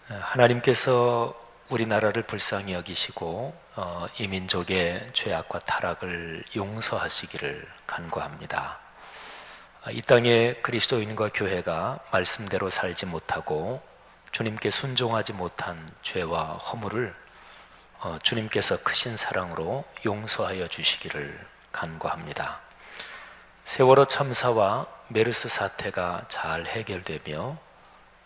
하나님께서 우리나라를 불쌍히 여기시고 이 민족의 죄악과 타락을 용서하시기를 간구합니다. 이 땅에 그리스도인과 교회가 말씀대로 살지 못하고 주님께 순종하지 못한 죄와 허물을 주님께서 크신 사랑으로 용서하여 주시기를 간구합니다. 세월호 참사와 메르스 사태가 잘 해결되며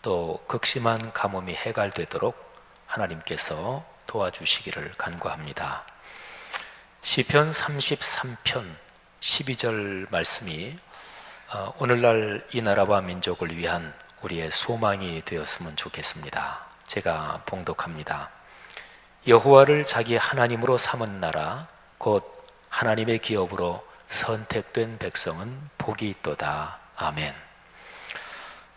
또 극심한 가뭄이 해갈되도록 하나님께서 도와주시기를 간구합니다. 시편 33편 12절 말씀이 오늘날 이 나라와 민족을 위한 우리의 소망이 되었으면 좋겠습니다. 제가 봉독합니다. 여호와를 자기 하나님으로 삼은 나라 곧 하나님의 기업으로 선택된 백성은 복이 있도다. 아멘.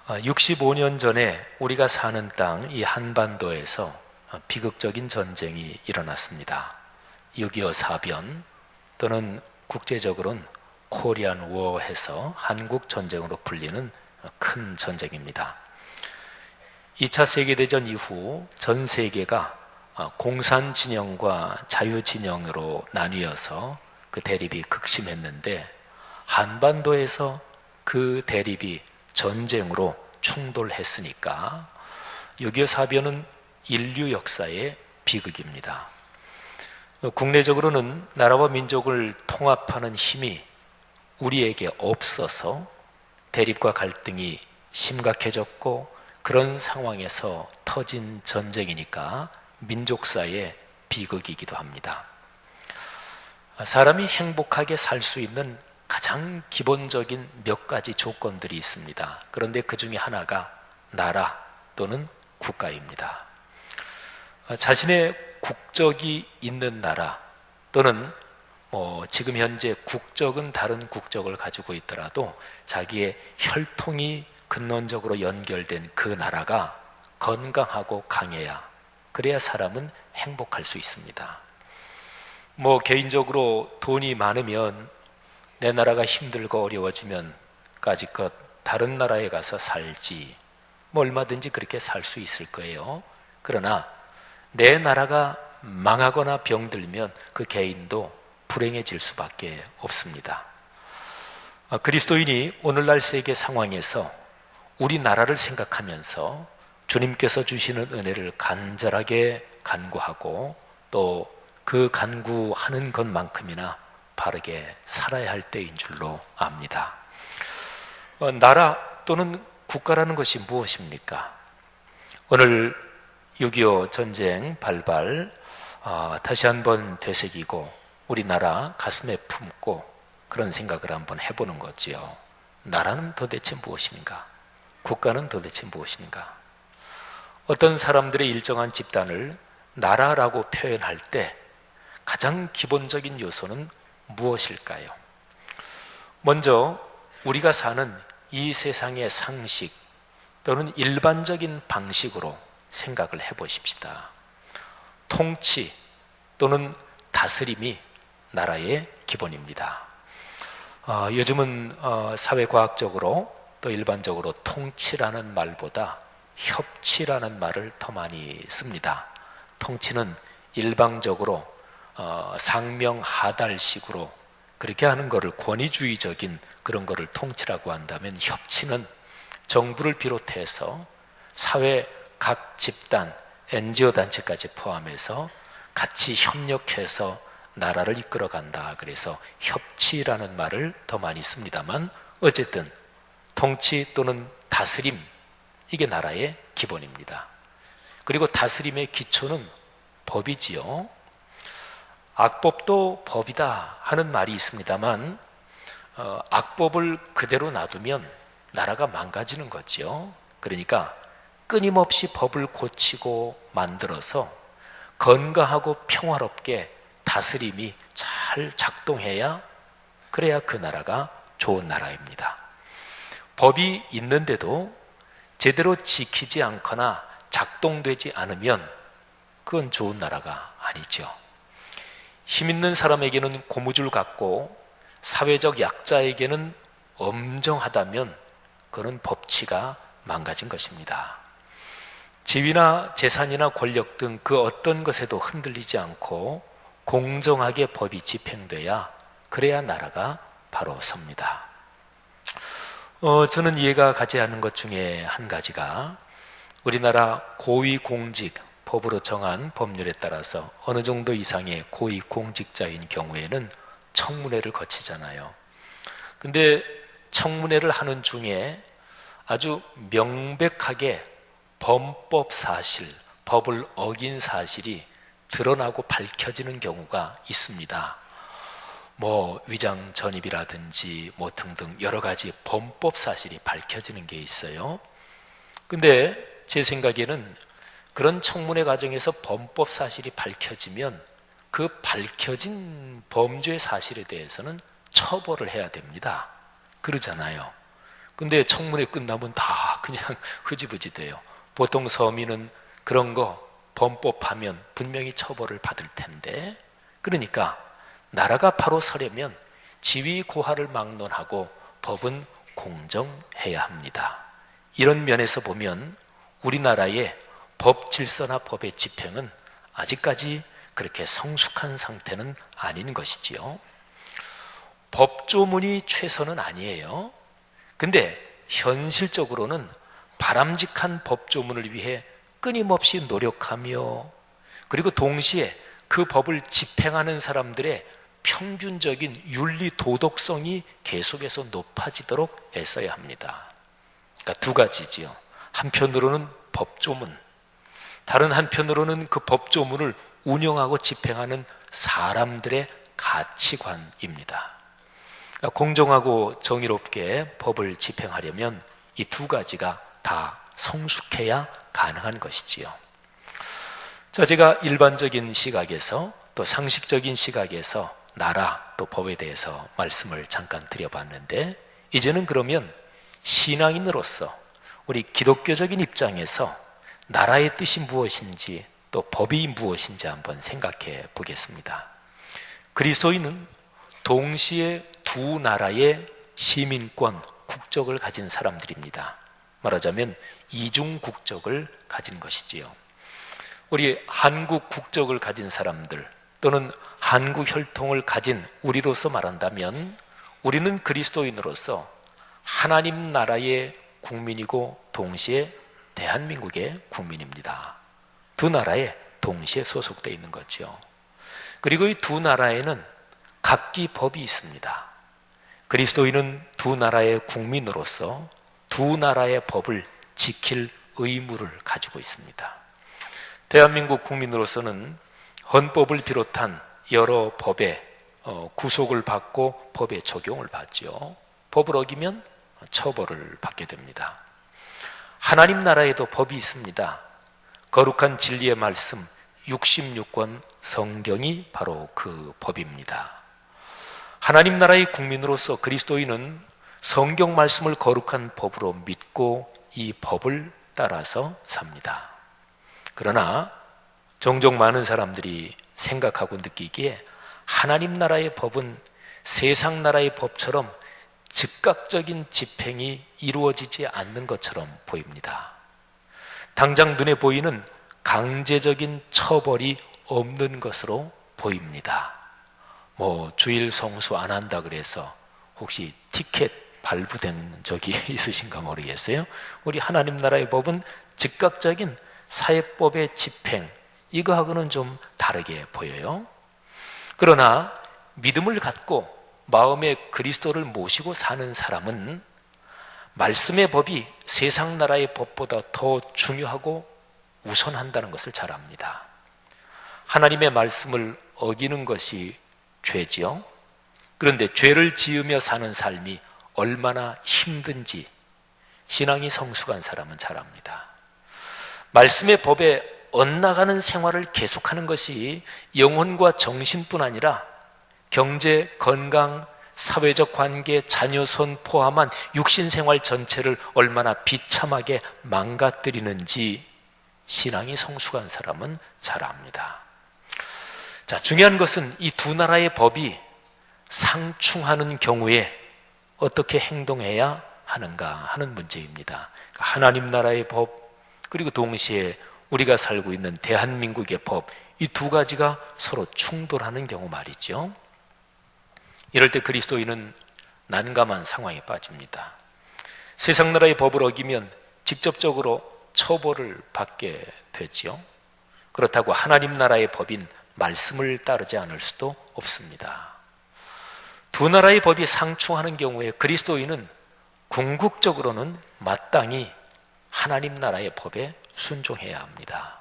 65년 전에 우리가 사는 땅 이 한반도에서 비극적인 전쟁이 일어났습니다. 6.25 사변 또는 국제적으로는 코리안 워해서 한국 전쟁으로 불리는 큰 전쟁입니다. 2차 세계대전 이후 전 세계가 공산 진영과 자유 진영으로 나뉘어서 그 대립이 극심했는데 한반도에서 그 대립이 전쟁으로 충돌했으니까 6.25 사변은 인류 역사의 비극입니다. 국내적으로는 나라와 민족을 통합하는 힘이 우리에게 없어서 대립과 갈등이 심각해졌고 그런 상황에서 터진 전쟁이니까 민족사의 비극이기도 합니다. 사람이 행복하게 살 수 있는 가장 기본적인 몇 가지 조건들이 있습니다. 그런데 그 중에 하나가 나라 또는 국가입니다. 자신의 국적이 있는 나라 또는 지금 현재 국적은 다른 국적을 가지고 있더라도 자기의 혈통이 근원적으로 연결된 그 나라가 건강하고 강해야 그래야 사람은 행복할 수 있습니다. 개인적으로 돈이 많으면 내 나라가 힘들고 어려워지면 까짓것 다른 나라에 가서 살지 얼마든지 그렇게 살 수 있을 거예요. 그러나 내 나라가 망하거나 병들면 그 개인도 불행해질 수밖에 없습니다. 그리스도인이 오늘날 세계 상황에서 우리나라를 생각하면서 주님께서 주시는 은혜를 간절하게 간구하고 또 그 간구하는 것만큼이나 바르게 살아야 할 때인 줄로 압니다. 나라 또는 국가라는 것이 무엇입니까? 오늘 6.25 전쟁 발발 다시 한번 되새기고 우리나라 가슴에 품고 그런 생각을 한번 해보는 거지요. 나라는 도대체 무엇인가? 국가는 도대체 무엇인가? 어떤 사람들의 일정한 집단을 나라라고 표현할 때 가장 기본적인 요소는 무엇일까요? 먼저 우리가 사는 이 세상의 상식 또는 일반적인 방식으로 생각을 해보십시다. 통치 또는 다스림이 나라의 기본입니다. 요즘은 사회과학적으로 또 일반적으로 통치라는 말보다 협치라는 말을 더 많이 씁니다. 통치는 일방적으로 상명하달식으로 그렇게 하는 것을 권위주의적인 그런 것을 통치라고 한다면 협치는 정부를 비롯해서 사회 각 집단, NGO 단체까지 포함해서 같이 협력해서 나라를 이끌어간다. 그래서 협치라는 말을 더 많이 씁니다만 어쨌든 통치 또는 다스림 이게 나라의 기본입니다. 그리고 다스림의 기초는 법이지요. 악법도 법이다 하는 말이 있습니다만 악법을 그대로 놔두면 나라가 망가지는 거죠. 그러니까 끊임없이 법을 고치고 만들어서 건강하고 평화롭게 다스림이 잘 작동해야 그래야 그 나라가 좋은 나라입니다. 법이 있는데도 제대로 지키지 않거나 작동되지 않으면 그건 좋은 나라가 아니죠. 힘 있는 사람에게는 고무줄 같고 사회적 약자에게는 엄정하다면 그는 법치가 망가진 것입니다. 지위나 재산이나 권력 등 그 어떤 것에도 흔들리지 않고 공정하게 법이 집행돼야, 그래야 나라가 바로 섭니다. 저는 이해가 가지 않는 것 중에 한 가지가, 우리나라 고위공직, 법으로 정한 법률에 따라서 어느 정도 이상의 고위공직자인 경우에는 청문회를 거치잖아요. 근데 청문회를 하는 중에 아주 명백하게 범법 사실, 법을 어긴 사실이 드러나고 밝혀지는 경우가 있습니다. 위장 전입이라든지 등등 여러 가지 범법 사실이 밝혀지는 게 있어요. 근데 제 생각에는 그런 청문회 과정에서 범법 사실이 밝혀지면 그 밝혀진 범죄 사실에 대해서는 처벌을 해야 됩니다. 그러잖아요. 근데 청문회 끝나면 다 그냥 흐지부지 돼요. 보통 서민은 그런 거 범법하면 분명히 처벌을 받을 텐데, 그러니까 나라가 바로 서려면 지위 고하를 막론하고 법은 공정해야 합니다. 이런 면에서 보면 우리나라의 법 질서나 법의 집행은 아직까지 그렇게 성숙한 상태는 아닌 것이지요. 법조문이 최선은 아니에요. 근데 현실적으로는 바람직한 법조문을 위해 끊임없이 노력하며, 그리고 동시에 그 법을 집행하는 사람들의 평균적인 윤리 도덕성이 계속해서 높아지도록 애써야 합니다. 그러니까 두 가지지요. 한편으로는 법조문, 다른 한편으로는 그 법조문을 운영하고 집행하는 사람들의 가치관입니다. 그러니까 공정하고 정의롭게 법을 집행하려면 이 두 가지가 다 성숙해야 가능한 것이지요. 자, 제가 일반적인 시각에서 또 상식적인 시각에서 나라 또 법에 대해서 말씀을 잠깐 드려봤는데, 이제는 그러면 신앙인으로서 우리 기독교적인 입장에서 나라의 뜻이 무엇인지 또 법이 무엇인지 한번 생각해 보겠습니다. 그리스도인은 동시에 두 나라의 시민권, 국적을 가진 사람들입니다. 말하자면 이중 국적을 가진 것이지요. 우리 한국 국적을 가진 사람들 또는 한국 혈통을 가진 우리로서 말한다면, 우리는 그리스도인으로서 하나님 나라의 국민이고 동시에 대한민국의 국민입니다. 두 나라에 동시에 소속되어 있는 거죠. 그리고 이 두 나라에는 각기 법이 있습니다. 그리스도인은 두 나라의 국민으로서 두 나라의 법을 지킬 의무를 가지고 있습니다. 대한민국 국민으로서는 헌법을 비롯한 여러 법에 구속을 받고 법에 적용을 받죠. 법을 어기면 처벌을 받게 됩니다. 하나님 나라에도 법이 있습니다. 거룩한 진리의 말씀 66권 성경이 바로 그 법입니다. 하나님 나라의 국민으로서 그리스도인은 성경 말씀을 거룩한 법으로 믿고 이 법을 따라서 삽니다. 그러나 종종 많은 사람들이 생각하고 느끼기에 하나님 나라의 법은 세상 나라의 법처럼 즉각적인 집행이 이루어지지 않는 것처럼 보입니다. 당장 눈에 보이는 강제적인 처벌이 없는 것으로 보입니다. 주일 성수 안 한다 그래서 혹시 티켓 발부된 적이 있으신가 모르겠어요. 우리 하나님 나라의 법은 즉각적인 사회법의 집행, 이거하고는 좀 다르게 보여요. 그러나 믿음을 갖고 마음에 그리스도를 모시고 사는 사람은 말씀의 법이 세상 나라의 법보다 더 중요하고 우선한다는 것을 잘 압니다. 하나님의 말씀을 어기는 것이 죄지요. 그런데 죄를 지으며 사는 삶이 얼마나 힘든지 신앙이 성숙한 사람은 잘 압니다. 말씀의 법에 엇나가는 생활을 계속하는 것이 영혼과 정신뿐 아니라 경제, 건강, 사회적 관계, 자녀선 포함한 육신생활 전체를 얼마나 비참하게 망가뜨리는지 신앙이 성숙한 사람은 잘 압니다. 자, 중요한 것은 이 두 나라의 법이 상충하는 경우에 어떻게 행동해야 하는가 하는 문제입니다. 하나님 나라의 법, 그리고 동시에 우리가 살고 있는 대한민국의 법, 이 두 가지가 서로 충돌하는 경우 말이죠. 이럴 때 그리스도인은 난감한 상황에 빠집니다. 세상 나라의 법을 어기면 직접적으로 처벌을 받게 되지요. 그렇다고 하나님 나라의 법인 말씀을 따르지 않을 수도 없습니다. 두 나라의 법이 상충하는 경우에 그리스도인은 궁극적으로는 마땅히 하나님 나라의 법에 순종해야 합니다.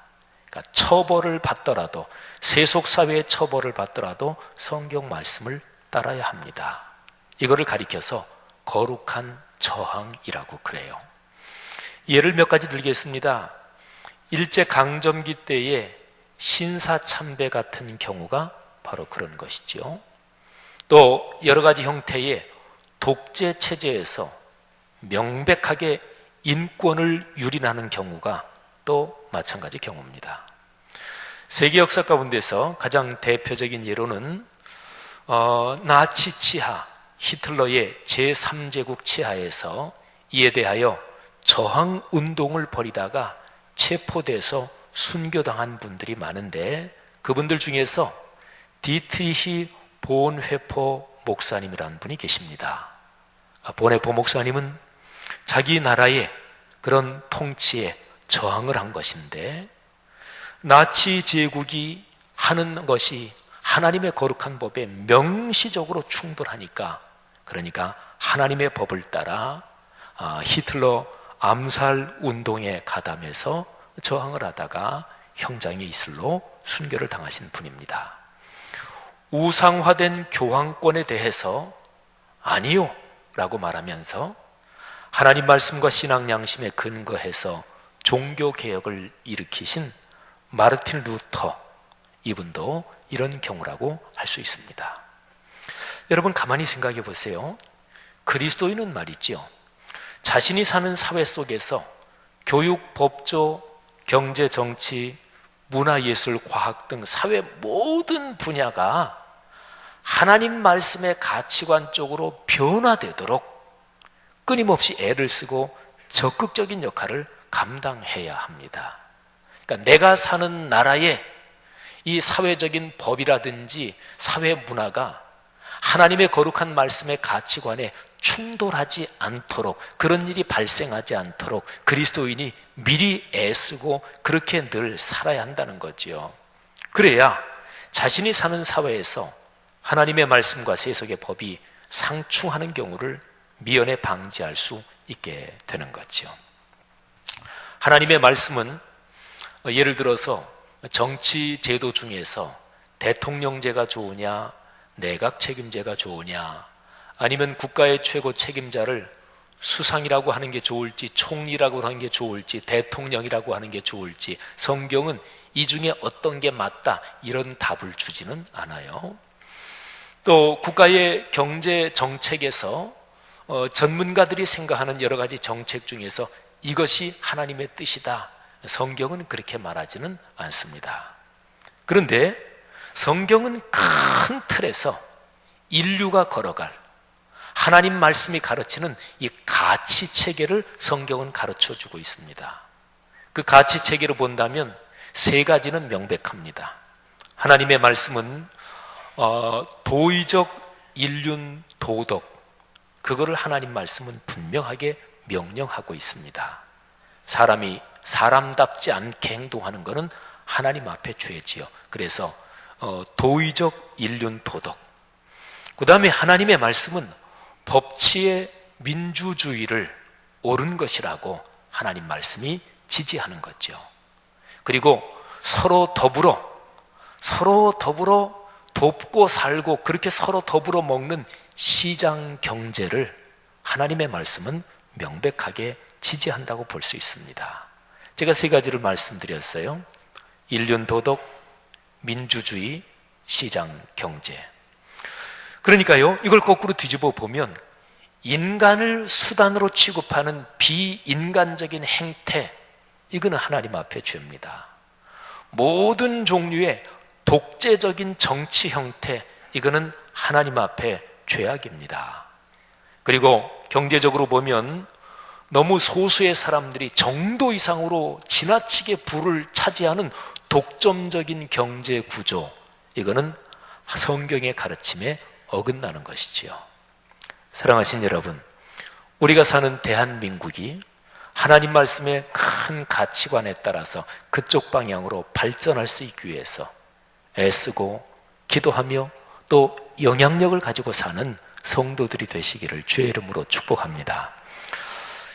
그러니까 처벌을 받더라도, 세속사회의 처벌을 받더라도 성경 말씀을 따라야 합니다. 이거를 가리켜서 거룩한 저항이라고 그래요. 예를 몇 가지 들겠습니다. 일제강점기 때의 신사참배 같은 경우가 바로 그런 것이죠. 또 여러 가지 형태의 독재 체제에서 명백하게 인권을 유린하는 경우가 또 마찬가지 경우입니다. 세계 역사 가운데서 가장 대표적인 예로는 나치 치하, 히틀러의 제3제국 치하에서 이에 대하여 저항운동을 벌이다가 체포돼서 순교당한 분들이 많은데, 그분들 중에서 디트리히 본회포 목사님이라는 분이 계십니다. 본회포 목사님은 자기 나라의 그런 통치에 저항을 한 것인데, 나치 제국이 하는 것이 하나님의 거룩한 법에 명시적으로 충돌하니까, 그러니까 하나님의 법을 따라 히틀러 암살 운동에 가담해서 저항을 하다가 형장의 이슬로 순교를 당하신 분입니다. 우상화된 교황권에 대해서 아니요 라고 말하면서 하나님 말씀과 신앙 양심에 근거해서 종교개혁을 일으키신 마르틴 루터, 이분도 이런 경우라고 할 수 있습니다. 여러분 가만히 생각해 보세요. 그리스도인은 말이죠, 자신이 사는 사회 속에서 교육, 법조, 경제, 정치, 문화, 예술, 과학 등 사회 모든 분야가 하나님 말씀의 가치관 쪽으로 변화되도록 끊임없이 애를 쓰고 적극적인 역할을 감당해야 합니다. 그러니까 내가 사는 나라의 이 사회적인 법이라든지 사회 문화가 하나님의 거룩한 말씀의 가치관에 충돌하지 않도록, 그런 일이 발생하지 않도록 그리스도인이 미리 애쓰고 그렇게 늘 살아야 한다는 거지요. 그래야 자신이 사는 사회에서 하나님의 말씀과 세속의 법이 상충하는 경우를 미연에 방지할 수 있게 되는 거죠. 하나님의 말씀은 예를 들어서 정치 제도 중에서 대통령제가 좋으냐, 내각 책임제가 좋으냐, 아니면 국가의 최고 책임자를 수상이라고 하는 게 좋을지, 총리라고 하는 게 좋을지, 대통령이라고 하는 게 좋을지, 성경은 이 중에 어떤 게 맞다, 이런 답을 주지는 않아요. 또 국가의 경제 정책에서 전문가들이 생각하는 여러 가지 정책 중에서 이것이 하나님의 뜻이다, 성경은 그렇게 말하지는 않습니다. 그런데 성경은 큰 틀에서 인류가 걸어갈 하나님 말씀이 가르치는 이 가치 체계를 성경은 가르쳐 주고 있습니다. 그 가치 체계로 본다면 세 가지는 명백합니다. 하나님의 말씀은 도의적 인륜 도덕, 그거를 하나님 말씀은 분명하게 명령하고 있습니다. 사람이 사람답지 않게 행동하는 것은 하나님 앞에 죄지요. 그래서 도의적 인륜 도덕, 그 다음에 하나님의 말씀은 법치의 민주주의를 옳은 것이라고 하나님 말씀이 지지하는 거죠. 그리고 서로 더불어 돕고 살고 그렇게 서로 더불어 먹는 시장 경제를 하나님의 말씀은 명백하게 지지한다고 볼 수 있습니다. 제가 세 가지를 말씀드렸어요. 인륜 도덕, 민주주의, 시장 경제. 그러니까요, 이걸 거꾸로 뒤집어 보면 인간을 수단으로 취급하는 비인간적인 행태, 이거는 하나님 앞에 죄입니다. 모든 종류의 독재적인 정치 형태, 이거는 하나님 앞에 죄악입니다. 그리고 경제적으로 보면 너무 소수의 사람들이 정도 이상으로 지나치게 부를 차지하는 독점적인 경제 구조, 이거는 성경의 가르침에 어긋나는 것이지요. 사랑하신 여러분, 우리가 사는 대한민국이 하나님 말씀의 큰 가치관에 따라서 그쪽 방향으로 발전할 수 있기 위해서 애쓰고 기도하며 또 영향력을 가지고 사는 성도들이 되시기를 주의 이름으로 축복합니다.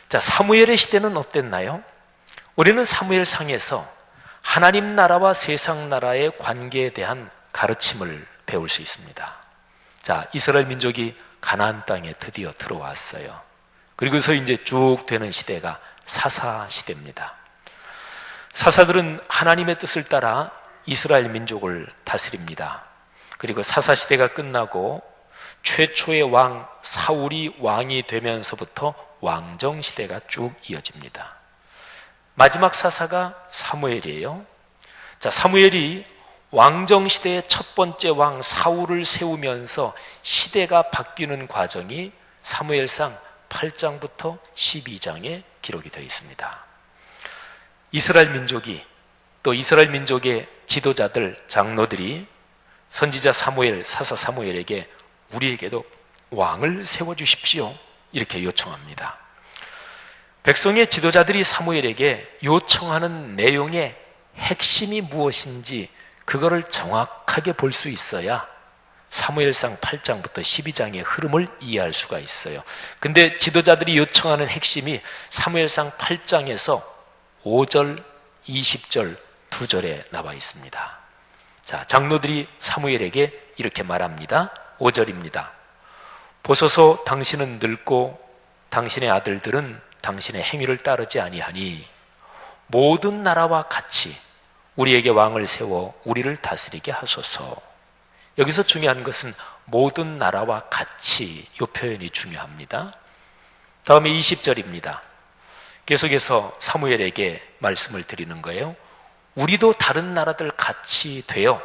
자, 사무엘의 시대는 어땠나요? 우리는 사무엘상에서 하나님 나라와 세상 나라의 관계에 대한 가르침을 배울 수 있습니다. 자, 이스라엘 민족이 가나안 땅에 드디어 들어왔어요. 그리고서 이제 쭉 되는 시대가 사사 시대입니다. 사사들은 하나님의 뜻을 따라 이스라엘 민족을 다스립니다. 그리고 사사 시대가 끝나고 최초의 왕 사울이 왕이 되면서부터 왕정 시대가 쭉 이어집니다. 마지막 사사가 사무엘이에요. 자, 사무엘이 왕정 시대의 첫 번째 왕 사울을 세우면서 시대가 바뀌는 과정이 사무엘상 8장부터 12장에 기록이 되어 있습니다. 이스라엘 민족이 또 이스라엘 민족의 지도자들, 장로들이 선지자 사무엘, 사사 사무엘에게 우리에게도 왕을 세워주십시오, 이렇게 요청합니다. 백성의 지도자들이 사무엘에게 요청하는 내용의 핵심이 무엇인지 그거를 정확하게 볼 수 있어야 사무엘상 8장부터 12장의 흐름을 이해할 수가 있어요. 근데 지도자들이 요청하는 핵심이 사무엘상 8장에서 5절, 20절 두 절에 나와 있습니다. 자, 장로들이 사무엘에게 이렇게 말합니다. 5절입니다. 보소서 당신은 늙고 당신의 아들들은 당신의 행위를 따르지 아니하니 모든 나라와 같이 우리에게 왕을 세워 우리를 다스리게 하소서. 여기서 중요한 것은 모든 나라와 같이, 이 표현이 중요합니다. 다음에 20절입니다. 계속해서 사무엘에게 말씀을 드리는 거예요. 우리도 다른 나라들 같이 되어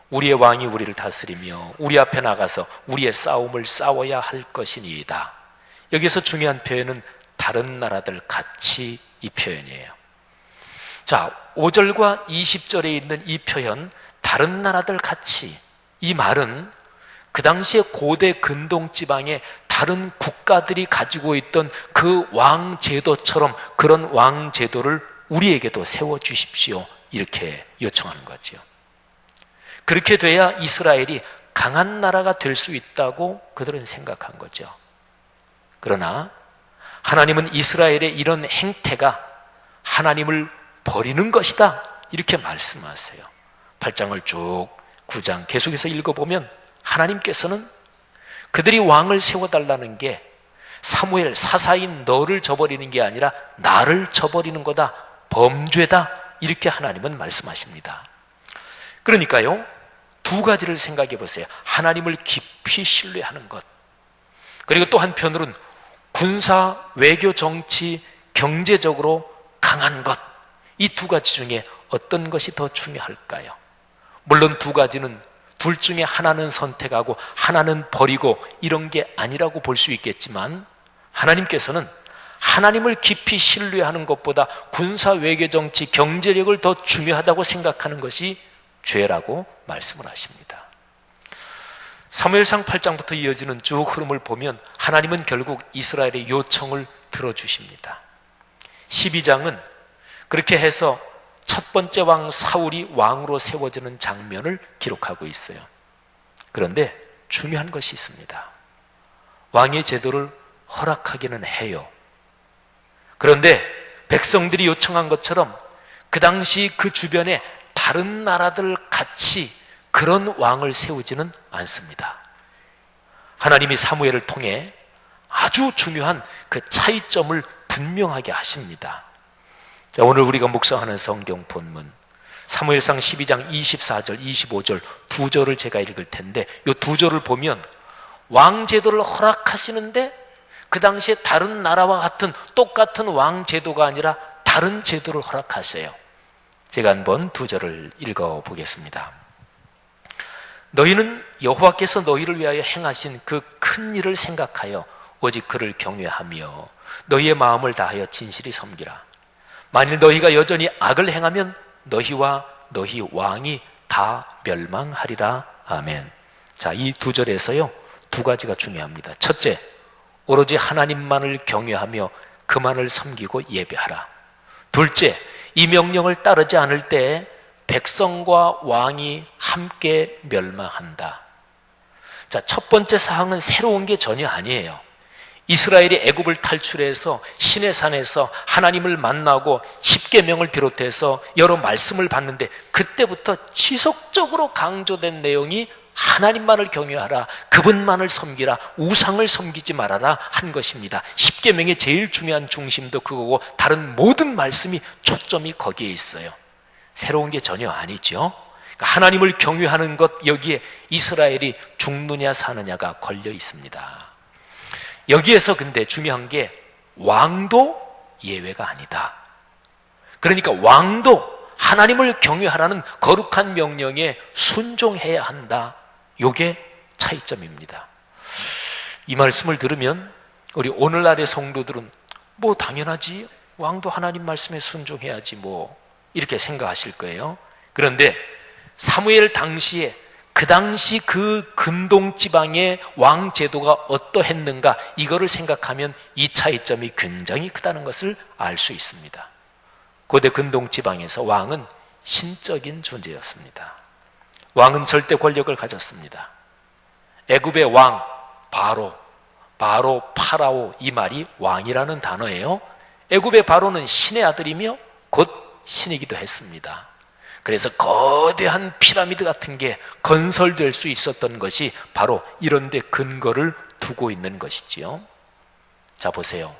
우리의 왕이 우리를 다스리며 우리 앞에 나가서 우리의 싸움을 싸워야 할 것이니이다. 여기서 중요한 표현은 다른 나라들 같이, 이 표현이에요. 자, 5절과 20절에 있는 이 표현, 다른 나라들 같이, 이 말은 그 당시에 고대 근동지방의 다른 국가들이 가지고 있던 그 왕제도처럼 그런 왕제도를 우리에게도 세워주십시오, 이렇게 요청하는 거죠. 그렇게 돼야 이스라엘이 강한 나라가 될 수 있다고 그들은 생각한 거죠. 그러나 하나님은 이스라엘의 이런 행태가 하나님을 버리는 것이다, 이렇게 말씀하세요. 8장을 쭉 9장 계속해서 읽어보면 하나님께서는 그들이 왕을 세워달라는 게 사무엘, 사사인 너를 저버리는 게 아니라 나를 저버리는 거다, 범죄다, 이렇게 하나님은 말씀하십니다. 그러니까요, 두 가지를 생각해 보세요. 하나님을 깊이 신뢰하는 것, 그리고 또 한편으로는 군사, 외교, 정치, 경제적으로 강한 것, 이 두 가지 중에 어떤 것이 더 중요할까요? 물론 두 가지는 둘 중에 하나는 선택하고 하나는 버리고 이런 게 아니라고 볼 수 있겠지만, 하나님께서는 하나님을 깊이 신뢰하는 것보다 군사, 외교, 정치, 경제력을 더 중요하다고 생각하는 것이 죄라고 말씀을 하십니다. 사무엘상 8장부터 이어지는 쭉 흐름을 보면 하나님은 결국 이스라엘의 요청을 들어주십니다. 12장은 그렇게 해서 첫 번째 왕 사울이 왕으로 세워지는 장면을 기록하고 있어요. 그런데 중요한 것이 있습니다. 왕의 제도를 허락하기는 해요. 그런데 백성들이 요청한 것처럼 그 당시 그 주변에 다른 나라들 같이 그런 왕을 세우지는 않습니다. 하나님이 사무엘을 통해 아주 중요한 그 차이점을 분명하게 하십니다. 자, 오늘 우리가 묵상하는 성경 본문 사무엘상 12장 24절, 25절 두 절을 제가 읽을 텐데, 이 두 절을 보면 왕제도를 허락하시는데 그 당시에 다른 나라와 같은 똑같은 왕제도가 아니라 다른 제도를 허락하세요. 제가 한번 두 절을 읽어보겠습니다. 너희는 여호와께서 너희를 위하여 행하신 그 큰 일을 생각하여 오직 그를 경외하며 너희의 마음을 다하여 진실히 섬기라. 만일 너희가 여전히 악을 행하면 너희와 너희 왕이 다 멸망하리라. 아멘. 자, 이 두 절에서요, 두 가지가 중요합니다. 첫째, 오로지 하나님만을 경외하며 그만을 섬기고 예배하라. 둘째, 이 명령을 따르지 않을 때 백성과 왕이 함께 멸망한다. 자, 첫 번째 사항은 새로운 게 전혀 아니에요. 이스라엘이 애굽을 탈출해서 시내산에서 하나님을 만나고 십계명을 비롯해서 여러 말씀을 받는데 그때부터 지속적으로 강조된 내용이 하나님만을 경외하라, 그분만을 섬기라, 우상을 섬기지 말아라 한 것입니다. 십계명의 제일 중요한 중심도 그거고 다른 모든 말씀이 초점이 거기에 있어요. 새로운 게 전혀 아니죠. 그러니까 하나님을 경외하는 것, 여기에 이스라엘이 죽느냐 사느냐가 걸려 있습니다. 여기에서 근데 중요한 게 왕도 예외가 아니다. 그러니까 왕도 하나님을 경외하라는 거룩한 명령에 순종해야 한다. 이게 차이점입니다. 이 말씀을 들으면 우리 오늘날의 성도들은 뭐 당연하지, 왕도 하나님 말씀에 순종해야지 뭐 이렇게 생각하실 거예요. 그런데 사무엘 당시에 그 당시 그 근동 지방의 왕 제도가 어떠했는가, 이거를 생각하면 이 차이점이 굉장히 크다는 것을 알 수 있습니다. 고대 근동 지방에서 왕은 신적인 존재였습니다. 왕은 절대 권력을 가졌습니다. 애굽의 왕 바로, 파라오, 이 말이 왕이라는 단어예요. 애굽의 바로는 신의 아들이며 곧 신이기도 했습니다. 그래서 거대한 피라미드 같은 게 건설될 수 있었던 것이 바로 이런 데 근거를 두고 있는 것이지요. 자, 보세요.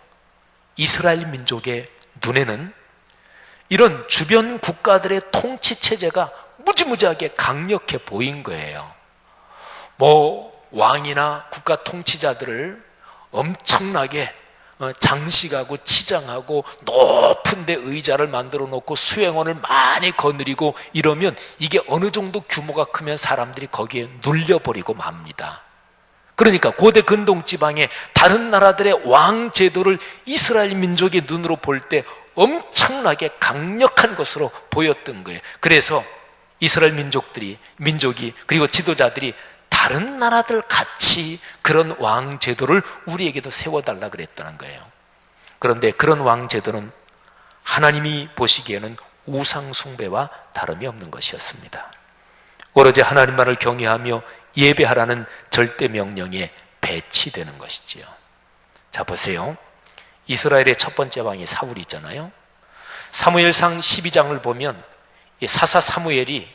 이스라엘 민족의 눈에는 이런 주변 국가들의 통치 체제가 무지무지하게 강력해 보인 거예요. 뭐 왕이나 국가 통치자들을 엄청나게 장식하고 치장하고 높은 데 의자를 만들어 놓고 수행원을 많이 거느리고 이러면 이게 어느 정도 규모가 크면 사람들이 거기에 눌려버리고 맙니다. 그러니까 고대 근동 지방의 다른 나라들의 왕 제도를 이스라엘 민족의 눈으로 볼 때 엄청나게 강력한 것으로 보였던 거예요. 그래서 이스라엘 민족이 그리고 지도자들이 다른 나라들 같이 그런 왕 제도를 우리에게도 세워달라 그랬다는 거예요. 그런데 그런 왕 제도는 하나님이 보시기에는 우상 숭배와 다름이 없는 것이었습니다. 오로지 하나님만을 경외하며 예배하라는 절대 명령에 배치되는 것이지요. 자, 보세요. 이스라엘의 첫 번째 왕이 사울이 있잖아요. 사무엘상 12장을 보면 사사 사무엘이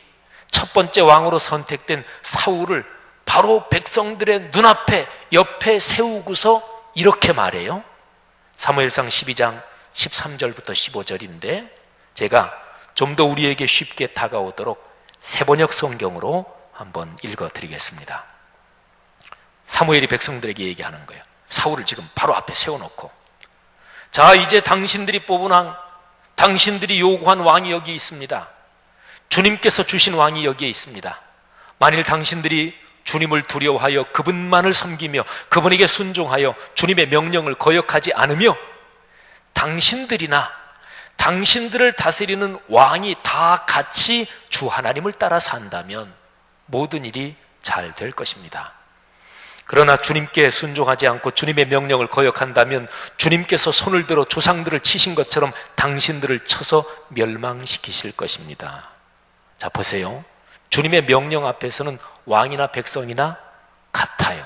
첫 번째 왕으로 선택된 사울을 바로 백성들의 눈앞에 옆에 세우고서 이렇게 말해요. 사무엘상 12장 13절부터 15절인데 제가 좀 더 우리에게 쉽게 다가오도록 세번역 성경으로 한번 읽어드리겠습니다. 사무엘이 백성들에게 얘기하는 거예요. 사울을 지금 바로 앞에 세워놓고, 자, 이제 당신들이 뽑은 왕, 당신들이 요구한 왕이 여기 있습니다. 주님께서 주신 왕이 여기에 있습니다. 만일 당신들이 주님을 두려워하여 그분만을 섬기며 그분에게 순종하여 주님의 명령을 거역하지 않으며 당신들이나 당신들을 다스리는 왕이 다 같이 주 하나님을 따라 산다면 모든 일이 잘 될 것입니다. 그러나 주님께 순종하지 않고 주님의 명령을 거역한다면 주님께서 손을 들어 조상들을 치신 것처럼 당신들을 쳐서 멸망시키실 것입니다. 자, 보세요. 주님의 명령 앞에서는 왕이나 백성이나 같아요.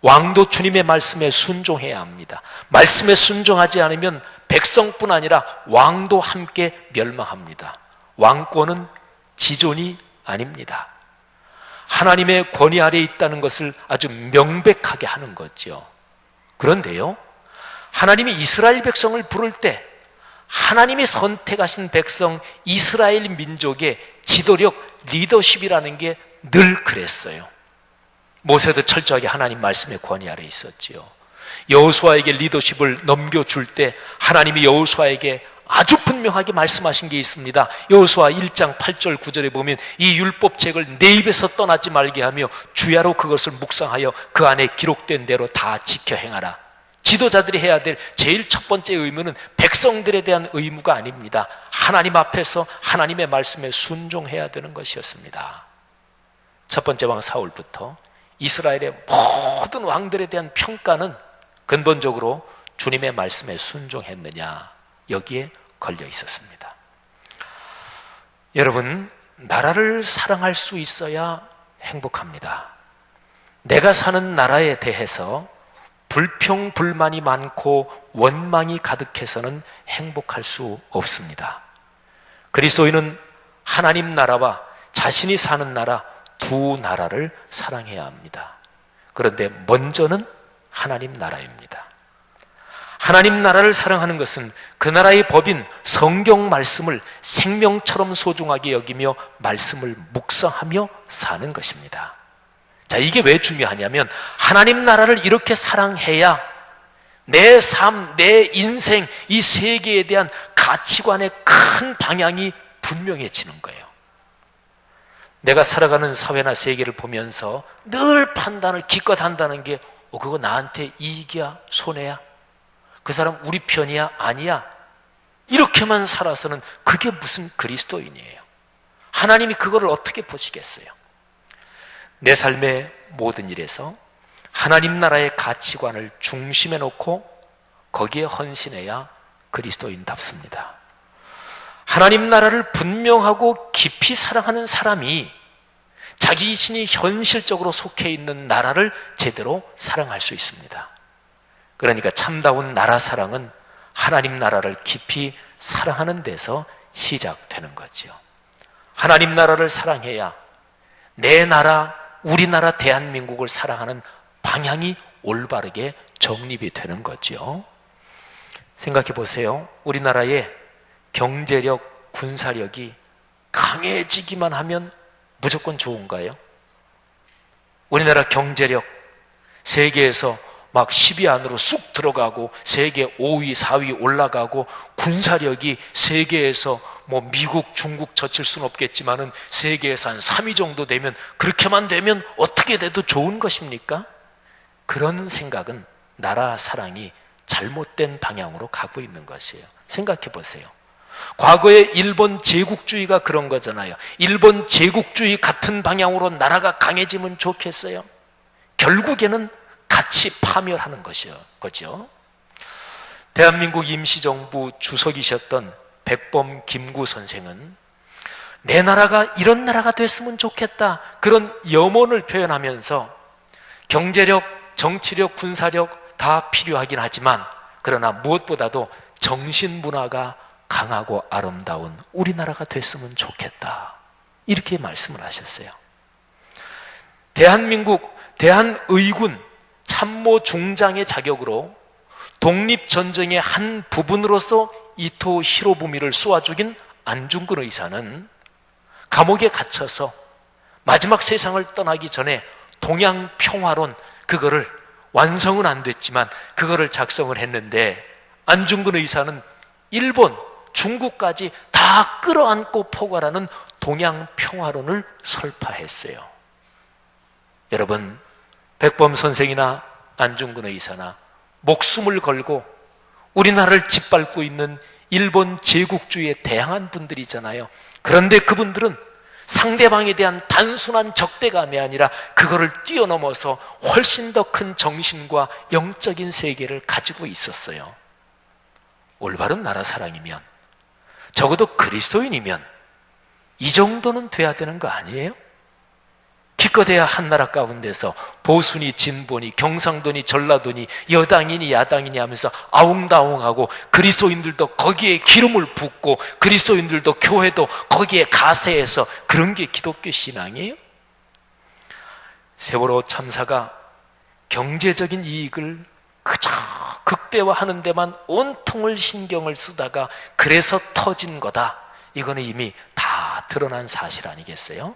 왕도 주님의 말씀에 순종해야 합니다. 말씀에 순종하지 않으면 백성뿐 아니라 왕도 함께 멸망합니다. 왕권은 지존이 아닙니다. 하나님의 권위 아래에 있다는 것을 아주 명백하게 하는 거죠. 그런데요, 하나님이 이스라엘 백성을 부를 때 하나님이 선택하신 백성 이스라엘 민족의 지도력, 리더십이라는 게 늘 그랬어요. 모세도 철저하게 하나님 말씀의 권위 아래에 있었지요. 여호수아에게 리더십을 넘겨줄 때 하나님이 여호수아에게 아주 분명하게 말씀하신 게 있습니다. 여호수아 1장 8절 9절에 보면 이 율법책을 내 입에서 떠나지 말게 하며 주야로 그것을 묵상하여 그 안에 기록된 대로 다 지켜 행하라. 지도자들이 해야 될 제일 첫 번째 의무는 백성들에 대한 의무가 아닙니다. 하나님 앞에서 하나님의 말씀에 순종해야 되는 것이었습니다. 첫 번째 왕 사울부터 이스라엘의 모든 왕들에 대한 평가는 근본적으로 주님의 말씀에 순종했느냐, 여기에 걸려 있었습니다. 여러분, 나라를 사랑할 수 있어야 행복합니다. 내가 사는 나라에 대해서 불평, 불만이 많고 원망이 가득해서는 행복할 수 없습니다. 그리스도인은 하나님 나라와 자신이 사는 나라 두 나라를 사랑해야 합니다. 그런데 먼저는 하나님 나라입니다. 하나님 나라를 사랑하는 것은 그 나라의 법인 성경 말씀을 생명처럼 소중하게 여기며 말씀을 묵상하며 사는 것입니다. 자, 이게 왜 중요하냐면 하나님 나라를 이렇게 사랑해야 내 삶, 내 인생, 이 세계에 대한 가치관의 큰 방향이 분명해지는 거예요. 내가 살아가는 사회나 세계를 보면서 늘 판단을 기껏 한다는 게 그거 나한테 이익이야? 손해야? 그 사람 우리 편이야? 아니야? 이렇게만 살아서는 그게 무슨 그리스도인이에요. 하나님이 그거를 어떻게 보시겠어요? 내 삶의 모든 일에서 하나님 나라의 가치관을 중심에 놓고 거기에 헌신해야 그리스도인답습니다. 하나님 나라를 분명하고 깊이 사랑하는 사람이 자기 자신이 현실적으로 속해 있는 나라를 제대로 사랑할 수 있습니다. 그러니까 참다운 나라 사랑은 하나님 나라를 깊이 사랑하는 데서 시작되는 거죠. 하나님 나라를 사랑해야 내 나라, 우리나라 대한민국을 사랑하는 방향이 올바르게 정립이 되는 거죠. 생각해 보세요. 우리나라의 경제력, 군사력이 강해지기만 하면 무조건 좋은가요? 우리나라 경제력, 세계에서 막 10위 안으로 쑥 들어가고 세계 5위, 4위 올라가고 군사력이 세계에서 미국, 중국 젖힐 수는 없겠지만은 세계에서 한 3위 정도 되면, 그렇게만 되면 어떻게 돼도 좋은 것입니까? 그런 생각은 나라 사랑이 잘못된 방향으로 가고 있는 것이에요. 생각해 보세요. 과거에 일본 제국주의가 그런 거잖아요. 일본 제국주의 같은 방향으로 나라가 강해지면 좋겠어요? 결국에는 같이 파멸하는 거죠. 대한민국 임시정부 주석이셨던 백범 김구 선생은 내 나라가 이런 나라가 됐으면 좋겠다, 그런 염원을 표현하면서 경제력, 정치력, 군사력 다 필요하긴 하지만 그러나 무엇보다도 정신문화가 강하고 아름다운 우리나라가 됐으면 좋겠다, 이렇게 말씀을 하셨어요. 대한민국 대한의군 참모 중장의 자격으로 독립전쟁의 한 부분으로서 이토 히로부미를 쏘아 죽인 안중근 의사는 감옥에 갇혀서 마지막 세상을 떠나기 전에 동양평화론, 그거를 완성은 안 됐지만 그거를 작성을 했는데, 안중근 의사는 일본, 중국까지 다 끌어안고 포괄하는 동양평화론을 설파했어요. 여러분, 백범 선생이나 안중근 의사나 목숨을 걸고 우리나라를 짓밟고 있는 일본 제국주의에 대항한 분들이잖아요. 그런데 그분들은 상대방에 대한 단순한 적대감이 아니라 그거를 뛰어넘어서 훨씬 더 큰 정신과 영적인 세계를 가지고 있었어요. 올바른 나라 사랑이면, 적어도 그리스도인이면 이 정도는 돼야 되는 거 아니에요? 기껏해야 한 나라 가운데서 보수니 진보니 경상도니 전라도니 여당이니 야당이니 하면서 아웅다웅하고, 그리스도인들도 거기에 기름을 붓고 그리스도인들도 교회도 거기에 가세해서, 그런 게 기독교 신앙이에요? 세월호 참사가 경제적인 이익을 그저 극대화하는 데만 온통을 신경을 쓰다가 그래서 터진 거다, 이거는 이미 다 드러난 사실 아니겠어요?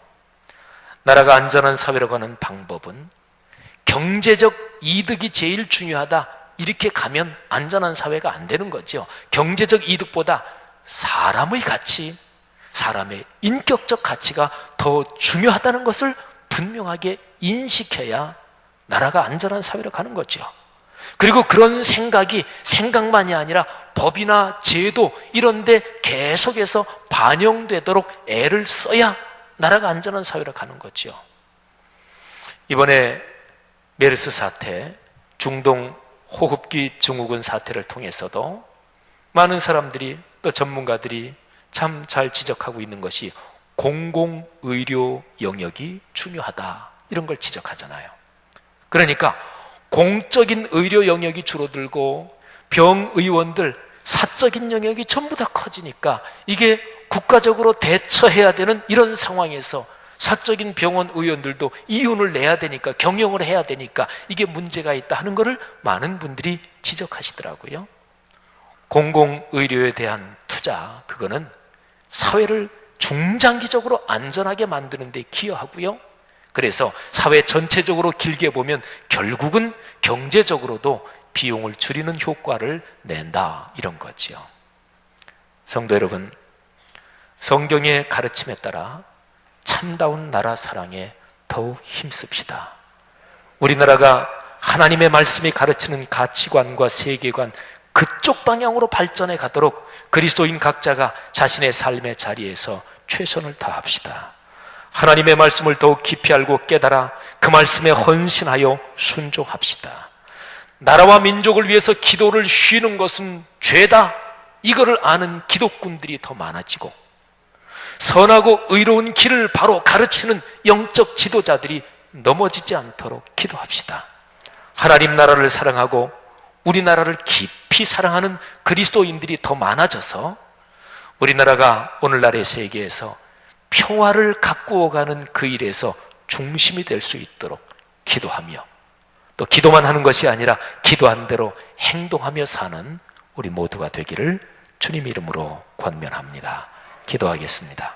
나라가 안전한 사회로 가는 방법은 경제적 이득이 제일 중요하다, 이렇게 가면 안전한 사회가 안 되는 거죠. 경제적 이득보다 사람의 가치, 사람의 인격적 가치가 더 중요하다는 것을 분명하게 인식해야 나라가 안전한 사회로 가는 거죠. 그리고 그런 생각이 생각만이 아니라 법이나 제도 이런 데 계속해서 반영되도록 애를 써야 나라가 안전한 사회로 가는 거죠. 이번에 메르스 사태, 중동 호흡기 증후군 사태를 통해서도 많은 사람들이 또 전문가들이 참 잘 지적하고 있는 것이 공공의료 영역이 중요하다, 이런 걸 지적하잖아요. 그러니까 공적인 의료 영역이 줄어들고 병의원들 사적인 영역이 전부 다 커지니까 이게 국가적으로 대처해야 되는 이런 상황에서 사적인 병원 의원들도 이윤을 내야 되니까, 경영을 해야 되니까 이게 문제가 있다 하는 것을 많은 분들이 지적하시더라고요. 공공의료에 대한 투자, 그거는 사회를 중장기적으로 안전하게 만드는 데 기여하고요. 그래서 사회 전체적으로 길게 보면 결국은 경제적으로도 비용을 줄이는 효과를 낸다, 이런 거지요. 성도 여러분, 성경의 가르침에 따라 참다운 나라 사랑에 더욱 힘씁시다. 우리나라가 하나님의 말씀이 가르치는 가치관과 세계관, 그쪽 방향으로 발전해 가도록 그리스도인 각자가 자신의 삶의 자리에서 최선을 다합시다. 하나님의 말씀을 더욱 깊이 알고 깨달아 그 말씀에 헌신하여 순종합시다. 나라와 민족을 위해서 기도를 쉬는 것은 죄다, 이거를 아는 기독군들이 더 많아지고, 선하고 의로운 길을 바로 가르치는 영적 지도자들이 넘어지지 않도록 기도합시다. 하나님 나라를 사랑하고 우리나라를 깊이 사랑하는 그리스도인들이 더 많아져서 우리나라가 오늘날의 세계에서 평화를 가꾸어가는 그 일에서 중심이 될 수 있도록 기도하며, 또 기도만 하는 것이 아니라 기도한 대로 행동하며 사는 우리 모두가 되기를 주님 이름으로 권면합니다. 기도하겠습니다.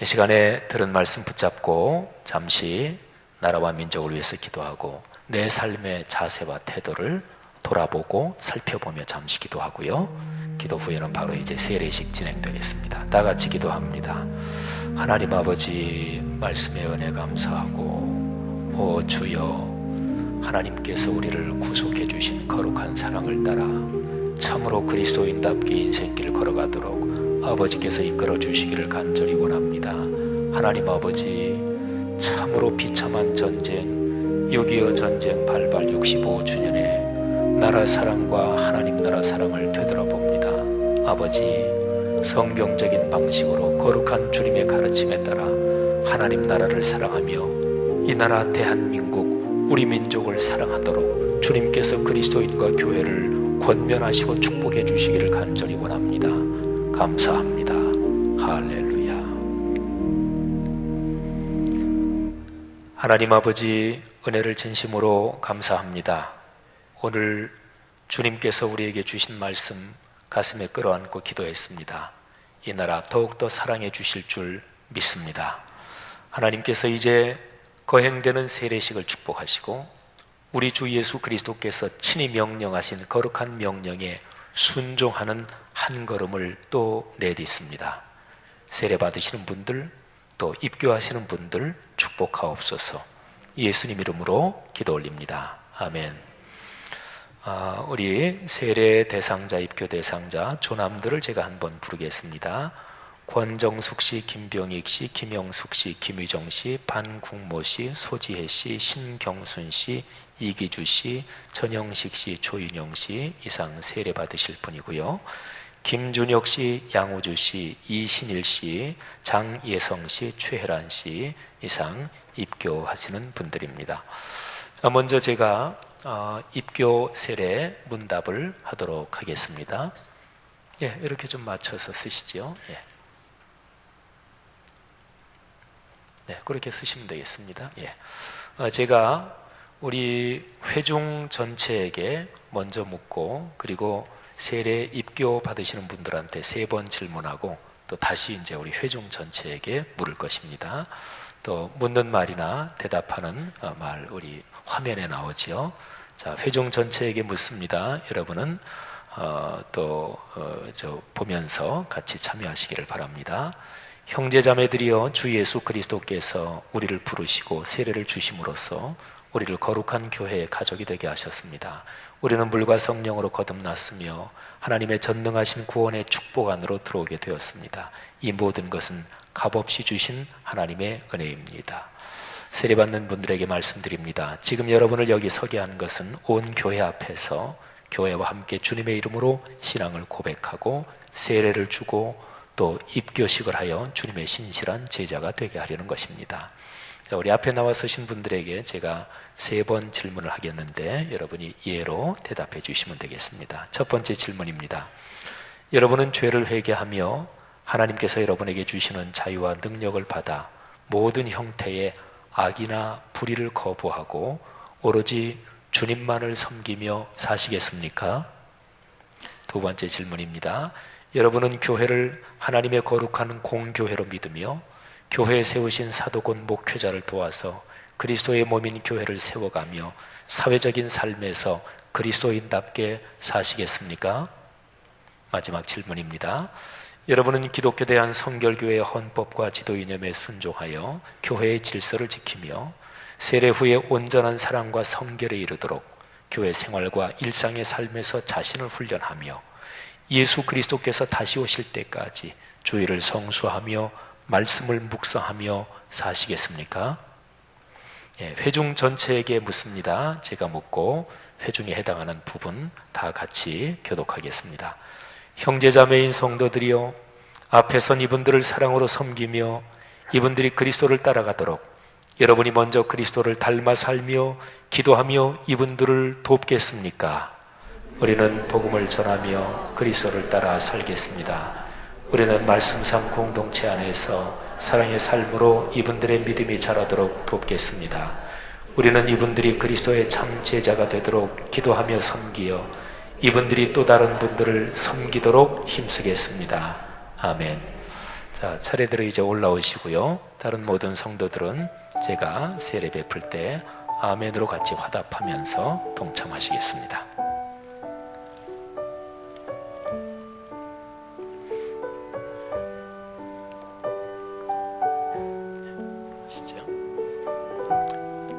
이 시간에 들은 말씀 붙잡고 잠시 나라와 민족을 위해서 기도하고 내 삶의 자세와 태도를 돌아보고 살펴보며 잠시 기도하고요. 기도 후에는 바로 이제 세례식 진행되겠습니다. 다 같이 기도합니다. 하나님 아버지, 말씀의 은혜 감사하고, 오 주여, 하나님께서 우리를 구속해 주신 거룩한 사랑을 따라 참으로 그리스도인답게 인생길을 걸어가도록 아버지께서 이끌어 주시기를 간절히 원합니다. 하나님 아버지, 참으로 비참한 전쟁, 6.25 전쟁 발발 65주년에 나라 사랑과 하나님 나라 사랑을 되돌아봅니다. 아버지, 성경적인 방식으로 거룩한 주님의 가르침에 따라 하나님 나라를 사랑하며 이 나라 대한민국, 우리 민족을 사랑하도록 주님께서 그리스도인과 교회를 권면하시고 축복해 주시기를 간절히 원합니다. 감사합니다. 할렐루야. 하나님 아버지, 은혜를 진심으로 감사합니다. 오늘 주님께서 우리에게 주신 말씀 가슴에 끌어안고 기도했습니다. 이 나라 더욱더 사랑해 주실 줄 믿습니다. 하나님께서 이제 거행되는 세례식을 축복하시고 우리 주 예수 그리스도께서 친히 명령하신 거룩한 명령에 순종하는 한 걸음을 또 내딛습니다. 세례 받으시는 분들, 또 입교하시는 분들 축복하옵소서. 예수님 이름으로 기도 올립니다. 아멘. 우리 세례 대상자, 입교 대상자 조남들을 제가 한번 부르겠습니다. 권정숙 씨, 김병익 씨, 김영숙 씨, 김유정 씨, 반국모 씨, 소지혜 씨, 신경순 씨, 이기주 씨, 전영식 씨, 조윤영 씨 이상 세례 받으실 분이고요. 김준혁 씨, 양우주 씨, 이신일 씨, 장예성 씨, 최혜란 씨 이상 입교하시는 분들입니다. 자, 먼저 제가 입교 세례 문답을 하도록 하겠습니다. 예, 이렇게 좀 맞춰서 쓰시죠. 예. 네, 그렇게 쓰시면 되겠습니다. 예. 제가 우리 회중 전체에게 먼저 묻고, 그리고 세례 입교 받으시는 분들한테 3번 질문하고 또 다시 이제 우리 회중 전체에게 물을 것입니다. 또 묻는 말이나 대답하는 말 우리 화면에 나오죠. 자, 회중 전체에게 묻습니다. 여러분은 저 보면서 같이 참여하시기를 바랍니다. 형제자매들이여, 주 예수 그리스도께서 우리를 부르시고 세례를 주심으로써 우리를 거룩한 교회의 가족이 되게 하셨습니다. 우리는 물과 성령으로 거듭났으며 하나님의 전능하신 구원의 축복 안으로 들어오게 되었습니다. 이 모든 것은 값없이 주신 하나님의 은혜입니다. 세례받는 분들에게 말씀드립니다. 지금 여러분을 여기 서게 한 것은 온 교회 앞에서 교회와 함께 주님의 이름으로 신앙을 고백하고 세례를 주고 또 입교식을 하여 주님의 신실한 제자가 되게 하려는 것입니다. 자, 우리 앞에 나와 서신 분들에게 제가 3번 질문을 하겠는데 여러분이 예로 대답해 주시면 되겠습니다. 첫 번째 질문입니다. 여러분은 죄를 회개하며 하나님께서 여러분에게 주시는 자유와 능력을 받아 모든 형태의 악이나 불의를 거부하고 오로지 주님만을 섬기며 사시겠습니까? 두 번째 질문입니다. 여러분은 교회를 하나님의 거룩한 공교회로 믿으며 교회에 세우신 사도군 목회자를 도와서 그리스도의 몸인 교회를 세워가며 사회적인 삶에서 그리스도인답게 사시겠습니까? 마지막 질문입니다. 여러분은 기독교 대한 성결교회의 헌법과 지도 이념에 순종하여 교회의 질서를 지키며 세례 후에 온전한 사랑과 성결에 이르도록 교회 생활과 일상의 삶에서 자신을 훈련하며 예수 그리스도께서 다시 오실 때까지 주의를 성수하며 말씀을 묵상하며 사시겠습니까? 회중 전체에게 묻습니다. 제가 묻고 회중에 해당하는 부분 다 같이 교독하겠습니다. 형제자매인 성도들이여, 앞에선 이분들을 사랑으로 섬기며 이분들이 그리스도를 따라가도록 여러분이 먼저 그리스도를 닮아 살며 기도하며 이분들을 돕겠습니까? 우리는 복음을 전하며 그리스도를 따라 살겠습니다. 우리는 말씀상 공동체 안에서 사랑의 삶으로 이분들의 믿음이 자라도록 돕겠습니다. 우리는 이분들이 그리스도의 참 제자가 되도록 기도하며 섬기어 이분들이 또 다른 분들을 섬기도록 힘쓰겠습니다. 아멘. 자, 차례대로 이제 올라오시고요. 다른 모든 성도들은 제가 세례 베풀 때 아멘으로 같이 화답하면서 동참하시겠습니다.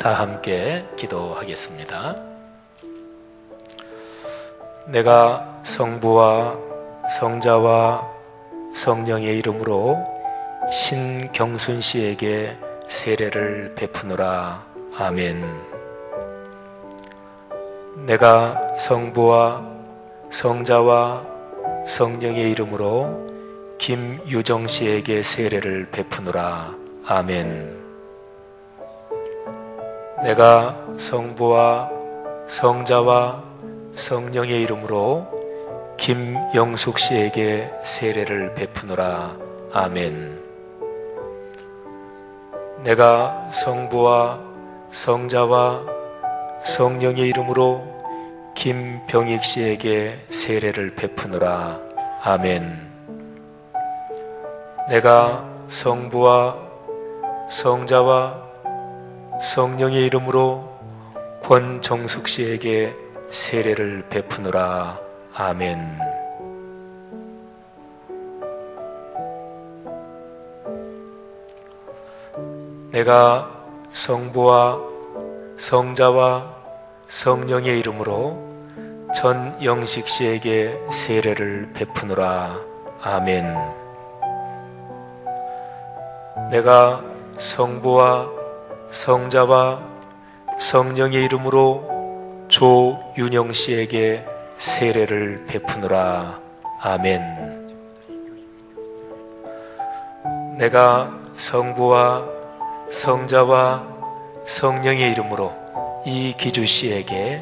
다 함께 기도하겠습니다. 내가 성부와 성자와 성령의 이름으로 신경순 씨에게 세례를 베푸노라. 아멘. 내가 성부와 성자와 성령의 이름으로 김유정 씨에게 세례를 베푸노라. 아멘. 내가 성부와 성자와 성령의 이름으로 김영숙 씨에게 세례를 베푸노라. 아멘. 내가 성부와 성자와 성령의 이름으로 김병익 씨에게 세례를 베푸노라. 아멘. 내가 성부와 성자와 성령의 이름으로 권정숙 씨에게 세례를 베푸노라. 아멘. 내가 성부와 성자와 성령의 이름으로 전영식 씨에게 세례를 베푸노라. 아멘. 내가 성부와 성자와 성령의 이름으로 조윤영 씨에게 세례를 베푸노라. 아멘. 내가 성부와 성자와 성령의 이름으로 이기주 씨에게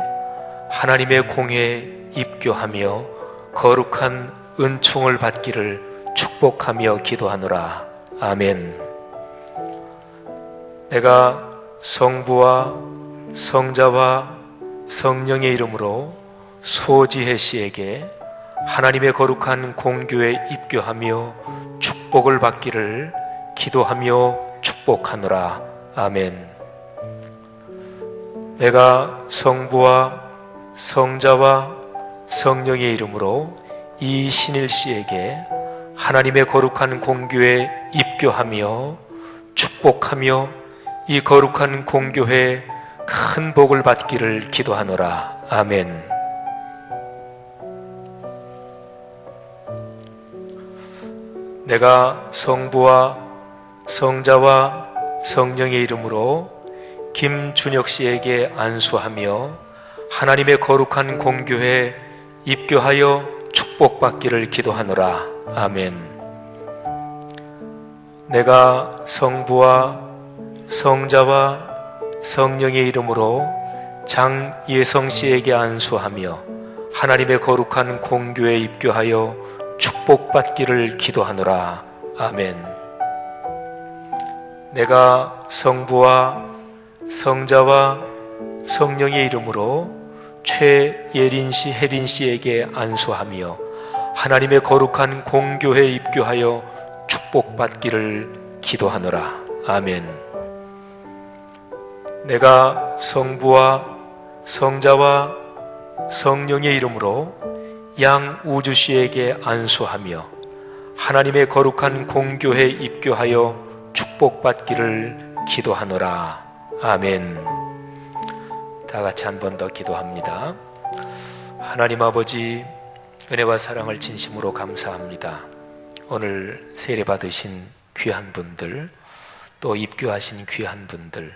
하나님의 공회에 입교하며 거룩한 은총을 받기를 축복하며 기도하노라. 아멘. 내가 성부와 성자와 성령의 이름으로 소지혜 씨에게 하나님의 거룩한 공교에 입교하며 축복을 받기를 기도하며 축복하노라. 아멘. 내가 성부와 성자와 성령의 이름으로 이신일 씨에게 하나님의 거룩한 공교에 입교하며 축복하며 이 거룩한 공교회에 큰 복을 받기를 기도하노라. 아멘. 내가 성부와 성자와 성령의 이름으로 김준혁 씨에게 안수하며 하나님의 거룩한 공교회에 입교하여 축복받기를 기도하노라. 아멘. 내가 성부와 성자와 성령의 이름으로 장예성 씨에게 안수하며 하나님의 거룩한 공교회에 입교하여 축복받기를 기도하노라. 아멘. 내가 성부와 성자와 성령의 이름으로 최예린 씨, 혜린 씨에게 안수하며 하나님의 거룩한 공교회에 입교하여 축복받기를 기도하노라. 아멘. 내가 성부와 성자와 성령의 이름으로 양우주 씨에게 안수하며 하나님의 거룩한 공교회에 입교하여 축복받기를 기도하노라. 아멘. 다 같이 한 번 더 기도합니다. 하나님 아버지, 은혜와 사랑을 진심으로 감사합니다. 오늘 세례 받으신 귀한 분들, 또 입교하신 귀한 분들,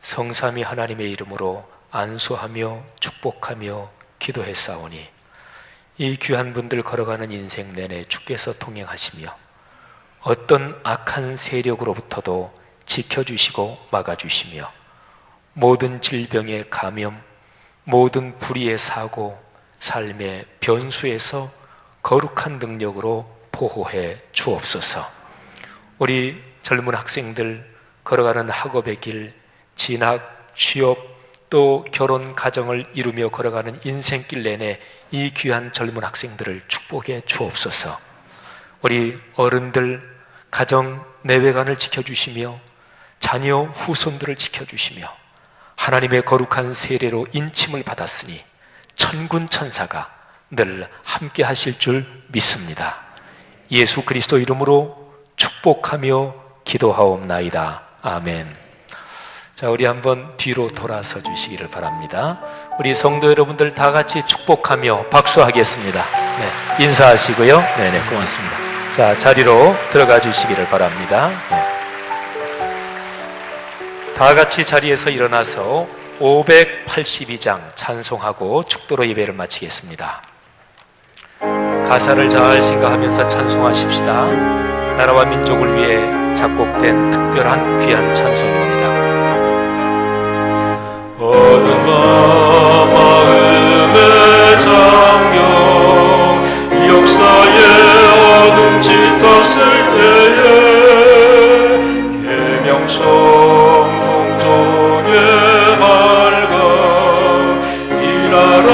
성삼위 하나님의 이름으로 안수하며 축복하며 기도했사오니 이 귀한 분들 걸어가는 인생 내내 주께서 통행하시며 어떤 악한 세력으로부터도 지켜주시고 막아주시며 모든 질병의 감염, 모든 불의의 사고, 삶의 변수에서 거룩한 능력으로 보호해 주옵소서. 우리 젊은 학생들 걸어가는 학업의 길, 진학, 취업, 또 결혼, 가정을 이루며 걸어가는 인생길 내내 이 귀한 젊은 학생들을 축복해 주옵소서. 우리 어른들 가정 내외관을 지켜주시며 자녀 후손들을 지켜주시며 하나님의 거룩한 세례로 인침을 받았으니 천군 천사가 늘 함께 하실 줄 믿습니다. 예수 그리스도 이름으로 축복하며 기도하옵나이다. 아멘. 자, 우리 한번 뒤로 돌아서 주시기를 바랍니다. 우리 성도 여러분들 다 같이 축복하며 박수하겠습니다. 네, 인사하시고요. 네네, 고맙습니다. 자, 자리로 들어가 주시기를 바랍니다. 네. 다 같이 자리에서 일어나서 582장 찬송하고 축도로 예배를 마치겠습니다. 가사를 잘 생각하면서 찬송하십시다. 나라와 민족을 위해 작곡된 특별한 귀한 찬송입니다. 어둠 마음의 장벽 역사의 어둠 짙었을 때에 계명성 동정의 밝아 이 나라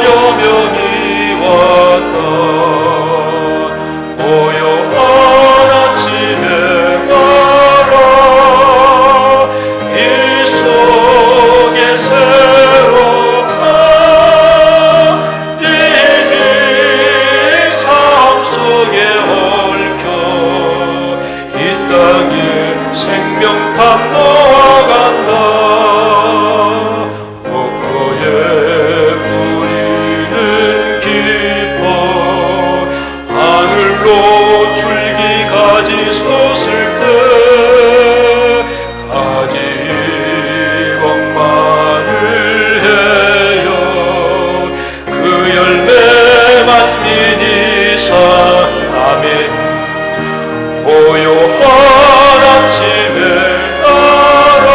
여명이 왔다. 고요한 아침에 나라 빛 속에 새롭다. 이 삶 속에 얽혀 이 땅에 생명탐 놓아간다. 목도에 뿌리는 기뻐 하늘로 줄기 가지 섰을 때 가지 멍만을 해요 그 열매 만민이 사. 아멘. 고요한 아침에 나라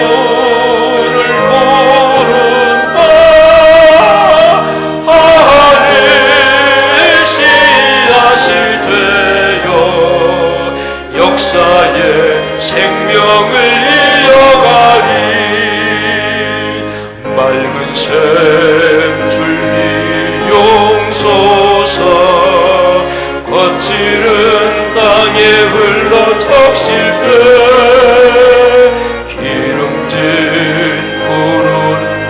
일꾼을 부른다. 하늘 씨앗이 되어 역사의 생명을 이어가리. 맑은 샘 줄기 용솟아 거칠은 땅에 흘러 적실 때 기름진 푸른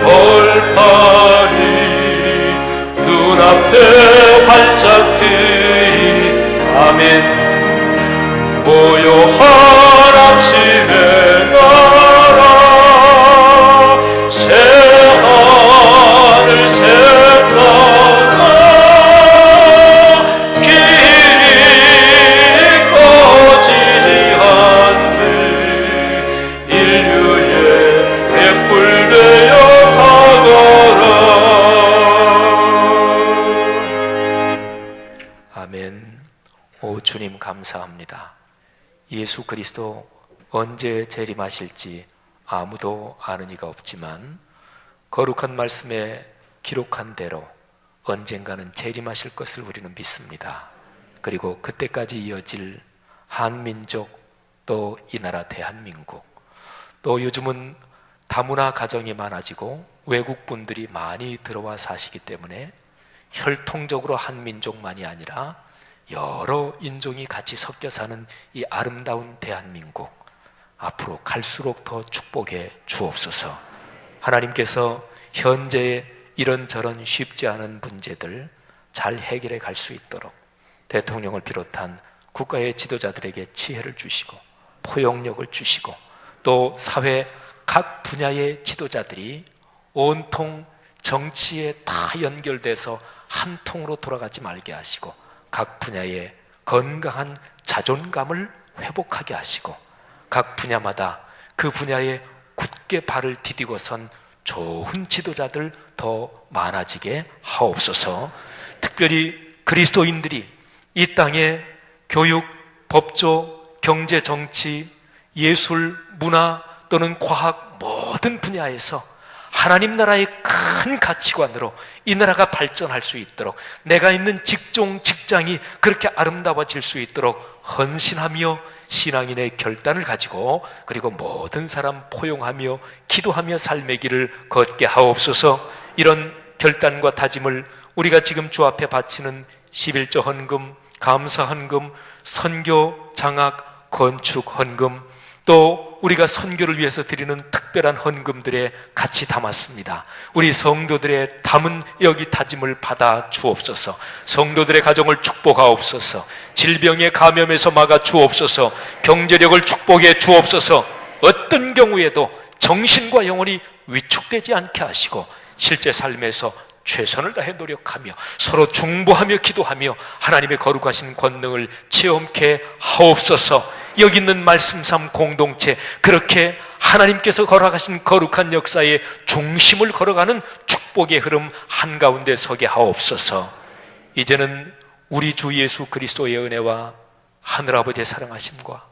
벌판이 눈앞에 활짝 트이. 아멘. 고요한 아침에 나 아멘. 오 주님 감사합니다. 예수 그리스도 언제 재림하실지 아무도 아는 이가 없지만 거룩한 말씀에 기록한 대로 언젠가는 재림하실 것을 우리는 믿습니다. 그리고 그때까지 이어질 한민족, 또 이 나라 대한민국, 또 요즘은 다문화 가정이 많아지고 외국 분들이 많이 들어와 사시기 때문에 혈통적으로 한민족만이 아니라 여러 인종이 같이 섞여 사는 이 아름다운 대한민국, 앞으로 갈수록 더 축복해 주옵소서. 하나님께서 현재의 이런저런 쉽지 않은 문제들 잘 해결해 갈 수 있도록 대통령을 비롯한 국가의 지도자들에게 지혜를 주시고 포용력을 주시고, 또 사회 각 분야의 지도자들이 온통 정치에 다 연결돼서 한 통으로 돌아가지 말게 하시고 각 분야의 건강한 자존감을 회복하게 하시고 각 분야마다 그 분야에 굳게 발을 디디고선 좋은 지도자들 더 많아지게 하옵소서. 특별히 그리스도인들이 이 땅에 교육, 법조, 경제, 정치, 예술, 문화 또는 과학 모든 분야에서 하나님 나라의 큰 가치관으로 이 나라가 발전할 수 있도록, 내가 있는 직종, 직장이 그렇게 아름다워질 수 있도록 헌신하며 신앙인의 결단을 가지고, 그리고 모든 사람 포용하며 기도하며 삶의 길을 걷게 하옵소서. 이런 결단과 다짐을 우리가 지금 주 앞에 바치는 11조 헌금, 감사 헌금, 선교, 장학, 건축 헌금, 또 우리가 선교를 위해서 드리는 특별한 헌금들에 같이 담았습니다. 우리 성도들의 담은 여기 다짐을 받아 주옵소서. 성도들의 가정을 축복하옵소서. 질병에 감염해서 막아 주옵소서. 경제력을 축복해 주옵소서. 어떤 경우에도 정신과 영혼이 위축되지 않게 하시고 실제 삶에서 최선을 다해 노력하며 서로 중보하며 기도하며 하나님의 거룩하신 권능을 체험케 하옵소서. 여기 있는 말씀 삶 공동체, 그렇게 하나님께서 걸어가신 거룩한 역사의 중심을 걸어가는 축복의 흐름 한가운데 서게 하옵소서. 이제는 우리 주 예수 그리스도의 은혜와 하늘아버지의 사랑하심과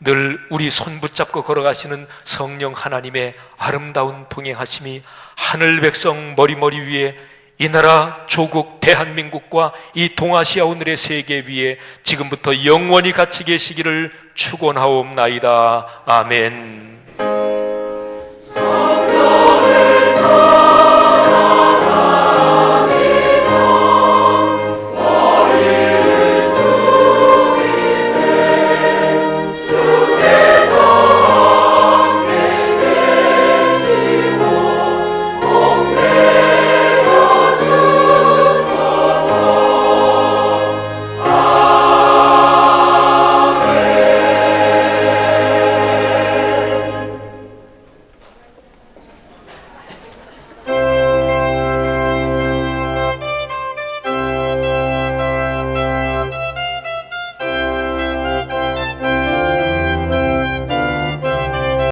늘 우리 손 붙잡고 걸어가시는 성령 하나님의 아름다운 동행하심이 하늘 백성 머리머리 위에 이 나라 조국 대한민국과 이 동아시아 오늘의 세계 위에 지금부터 영원히 같이 계시기를 축원하옵나이다. 아멘.